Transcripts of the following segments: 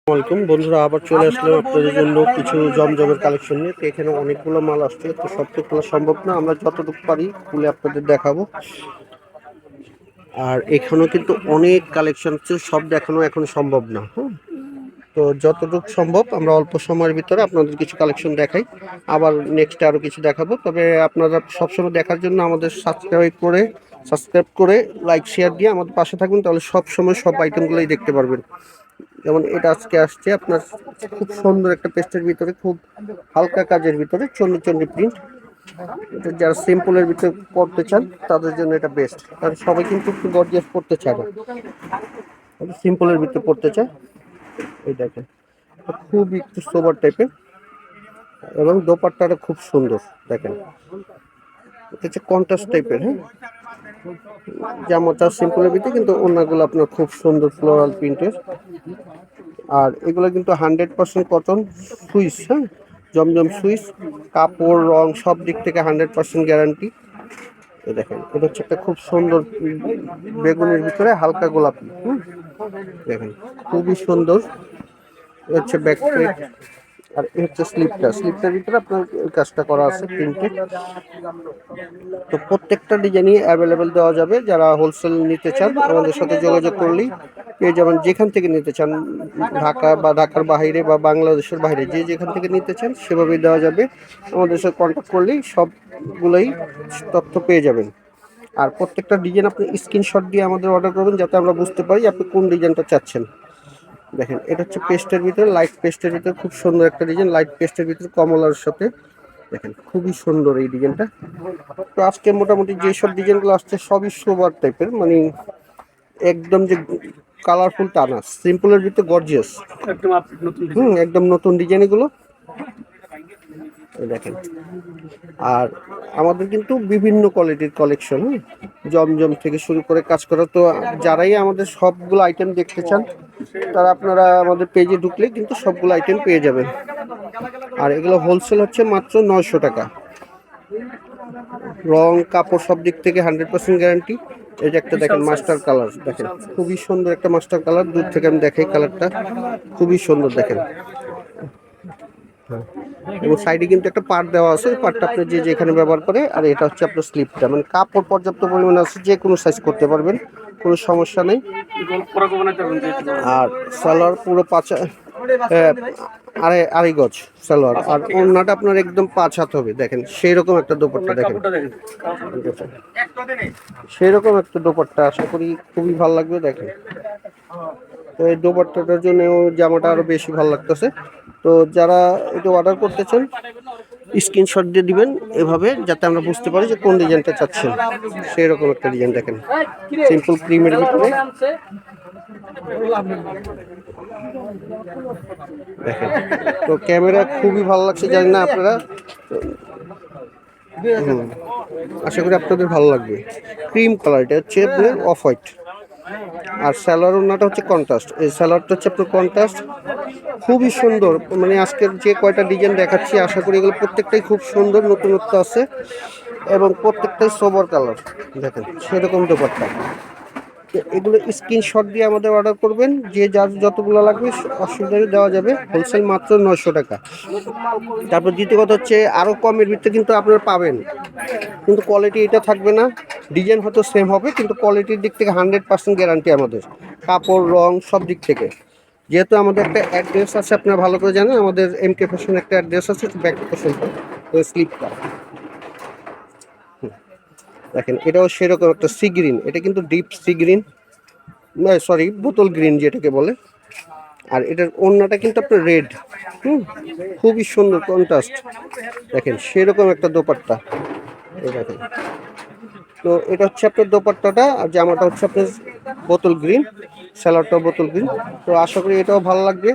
আসসালামাইকুম বন্ধুরা, আবার চলে আসলাম আপনাদের জন্য কিছু জমজমের কালেকশন নিয়ে। তো এখানে অনেকগুলো মাল আসছে, তো সব তো খোলা সম্ভব না, আমরা যতটুকু পারি খুলে আপনাদের দেখাবো। আর এখানেও কিন্তু অনেক কালেকশন হচ্ছে, সব দেখানো এখন সম্ভব না। হ্যাঁ, তো যতটুকু সম্ভব আমরা অল্প সময়ের ভিতরে আপনাদের কিছু কালেকশন দেখাই, আবার নেক্সট আরও কিছু দেখাবো। তবে আপনারা সবসময় দেখার জন্য আমাদের সাবস্ক্রাইব করে লাইক শেয়ার দিয়ে আমাদের পাশে থাকবেন, তাহলে সব সময় সব আইটেমগুলোই দেখতে পারবেন। যেমন এটা আজকে আসছে আপনার খুব সুন্দর একটা পেস্টের ভিতরে, খুব হালকা কাজের ভিতরে চন্ডি চন্ডি প্রিন্ট। এটা যারা সিম্পলের ভিতরে পড়তে চান তাদের জন্য এটা বেস্ট, কারণ সবাই কিন্তু একটু গর্জিয়াস পড়তে চায় না, সিম্পলের ভিতরে পড়তে চায়। এই দেখেন, খুব একটু সোবার টাইপের, এবং দোপাট্টাটা খুব সুন্দর। দেখেন, এটা হচ্ছে কন্ট্রাস্ট টাইপের। হ্যাঁ, জামাটা সিম্পলের ভিতরে, কিন্তু ওনাগুলো আপনার খুব সুন্দর ফ্লোরাল প্রিন্টের। আর এগুলো কিন্তু 100% কটন সুইস। হ্যাঁ, জমজম সুইস, কাপড় রং সব দিক থেকে 100% গ্যারান্টি। দেখেন, এটা হচ্ছে একটা খুব সুন্দর বেগুনের ভিতরে হালকা গোলাপি। দেখেন, খুবই সুন্দর। হচ্ছে ব্যাক প্রিন্ট, আর এই হচ্ছে স্লিপটার ভিতরে আপনার এই কাজটা করা আছে প্রিন্টে। তো প্রত্যেকটা ডিজাইনই অ্যাভেলেবেল দেওয়া যাবে। যারা হোলসেল নিতে চান আমাদের সাথে যোগাযোগ করলেই পেয়ে যাবেন। যেখান থেকে নিতে চান, ঢাকা বা ঢাকার বাইরে বা বাংলাদেশের বাইরে, যে যেখান থেকে নিতে চান সেভাবেই দেওয়া যাবে। আমাদের সাথে কন্ট্যাক্ট করলেই সবগুলোই তথ্য পেয়ে যাবেন। আর প্রত্যেকটা ডিজাইন আপনি স্ক্রিনশট দিয়ে আমাদের অর্ডার করবেন, যাতে আমরা বুঝতে পারি আপনি কোন ডিজাইনটা চাচ্ছেন। দেখেন, এটা হচ্ছে পেস্টের ভিতরে, লাইট পেস্টের ভিতরে খুব সুন্দর একটা ডিজাইন, লাইট পেস্টের ভিতরে কমলার সাথে। দেখেন, খুবই সুন্দর এই ডিজাইনটা। তো আজকে মোটামুটি যেসব ডিজাইনগুলো আসছে সবই সোবার টাইপের, মানে একদম যে কালারফুল টা না, সিম্পলের ভিতরে গর্জিয়াস, একদম নতুন ডিজাইন এগুলো। দেখেন, আর আমাদের কিন্তু বিভিন্ন কোয়ালিটির কালেকশন, জমজম থেকে শুরু করে কাজ করা। তো যারাই আমাদের সবগুলো আইটেম দেখতে চান, তারা আপনারা আমাদের পেজে ঢুকলে কিন্তু সবগুলো আইটেম পেয়ে যাবেন। আর এগুলো হোলসেল হচ্ছে মাত্র 900 টাকা। রং কাপড় সব দিক থেকে 100% গ্যারান্টি। এই যে একটা দেখেন মাস্টার কালার, দেখেন খুবই সুন্দর একটা মাস্টার কালার। দূর থেকে আমি দেখাই, কালারটা খুবই সুন্দর। দেখেন, এবং সাইডে কিন্তু একটা পার্ট দেওয়া আছে, ওই পার্টটা আপনি যে যেখানে ব্যবহার করে। আর এটা হচ্ছে আপনার স্লিপটা, মানে কাপড় পর্যাপ্ত পরিমাণে আছে, যে কোনো সাইজ করতে পারবেন, কোনো সমস্যা নেই। আর সালোয়ার পুরো আড়াই গজ সালোয়ার, আর ওড়নাটা আপনার একদম 5 হাত হবে। দেখেন, সেই রকম একটা দোপাট্টা। দেখেন, সেই রকম একটা দোপাট্টা, আশা করি খুবই ভালো লাগবে। দেখেন, তো এই দোপাট্টাটার জন্য জামাটা আরো বেশি ভালো লাগতেছে। তো যারা এটা অর্ডার করতে চান স্ক্রিনশট দিয়ে দিবেন এভাবে, যাতে আমরা বুঝতে পারি যে কোন ডিজাইনটা চাচ্ছেন। সেই রকম একটা ডিজাইন। দেখেন, সিম্পল ক্রিমের ভিতরে। দেখেন, তো ক্যামেরা খুবই ভালো লাগছে, জানি না আপনারা, আশা করি আপনাদের ভালো লাগবে। ক্রিম কালার, এটা হচ্ছে আপনার অফ হোয়াইট। আর সালোয়ার ওড়নাটা হচ্ছে কন্ট্রাস্ট। এই সালোয়ারটা হচ্ছে আপনার কন্ট্রাস্ট, খুবই সুন্দর। মানে আজকের যে কয়টা ডিজাইন দেখাচ্ছি, আশা করি এগুলো প্রত্যেকটাই খুব সুন্দর, নতুনত্ব আছে, এবং প্রত্যেকটাই সোবর কালার। দেখেন, সেরকম দোপাট্টা। এগুলো স্ক্রিনশট দিয়ে আমাদের অর্ডার করবেন, যে যার যতগুলো লাগবে অসুবিধা দেওয়া যাবে। হোলসেল মাত্র 900 টাকা। তারপর দ্বিতীয় কথা হচ্ছে, আরও কমের ভিতরে কিন্তু আপনারা পাবেন, কিন্তু কোয়ালিটি এটা থাকবে না। ডিজাইন হয়তো সেম হবে, কিন্তু কোয়ালিটির দিক থেকে 100% গ্যারান্টি আমাদের, কাপড় রং সব দিক থেকে। যেহেতু আমাদের একটা অ্যাড্রেস আছে, আপনারা ভালো করে জানেন, আমাদের এমকে ফ্যাশন একটা অ্যাড্রেস আছে, ব্যাক পোর্শনটা, তো স্লিপটা। দেখেন, এটাও সেরকম একটা সি গ্রিন, এটা কিন্তু ডিপ সি গ্রিন, সরি বোতল গ্রিন যেটাকে বলে। আর এটার ওড়নাটা কিন্তু আপনার রেড। খুবই সুন্দর কন্ট্রাস্ট। দেখেন, সেরকম একটা দোপাট্টা। এই দেখেন, তো এটা হচ্ছে আপনার দোপাট্টাটা, আর জামাটা হচ্ছে আপনার বোতল গ্রিন, স্যালাডটাও বোতল গ্রিন। তো আশা করি এটাও ভালো লাগবে।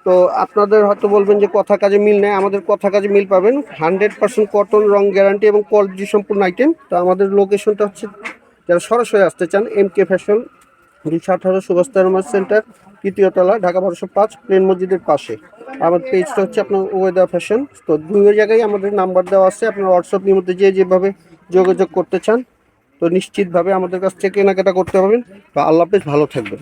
তো আপনাদের হয়তো বলবেন যে কথা কাজে মিল নেই, আমাদের কথা কাজে মিল পাবেন। 100% কটন, রং গ্যারান্টি এবং কোয়ালিটি সম্পূর্ণ আইটেম। তো আমাদের লোকেশনটা হচ্ছে, যারা সরাসরি আসতে চান, এমকে ফ্যাশন 218 সুভাষ সেন্টার, 3য় তলা, ঢাকা 1205, প্লেন মসজিদের পাশে। আমার পেজটা হচ্ছে আপনার ওয়েদার ফ্যাশন। তো দুই জায়গায় আমাদের নাম্বার দেওয়া আছে, আপনার হোয়াটসঅ্যাপের মধ্যে যেভাবে যোগাযোগ করতে চান, তো নিশ্চিতভাবে আমাদের কাছ থেকে কেনাকাটা করতে পারবেন। তো আল্লাহ হাফেজ, ভালো থাকবেন।